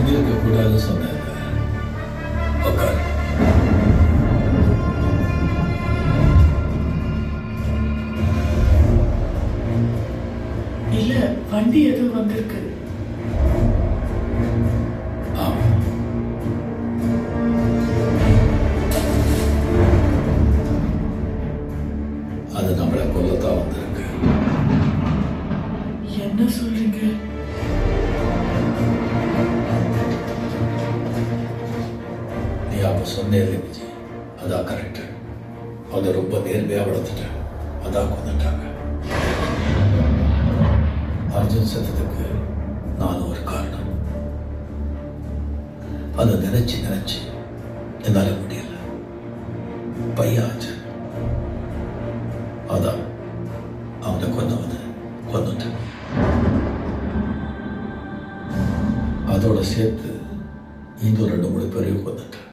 செஞ்சிருக்க கூடாதுன்னு சொன்னேன். உட்கார். இல்ல, வண்டி எதுவும் வந்திருக்கு. ஆமா. அது நம்மளை கொல்லத்தான் வந்திருக்கு. என்ன சொல்றீங்க? நீ அப்ப சொன்னேன் விஜய், அதான் கரெக்ட். அதை ரொம்ப நேர்மையா வளர்த்துட்டேன், அதான் கொண்டுட்டாங்க. அர்ஜுன் செத்ததுக்கு நான் ஒரு காரணம். அதை நினைச்சு என்னால முடியல. பையாச்சு, அதான் அவனை கொன்னுட்டேன். அதோட சேர்த்து இன்னும் 2-3 பேரையும் கொன்னுட்டேன்.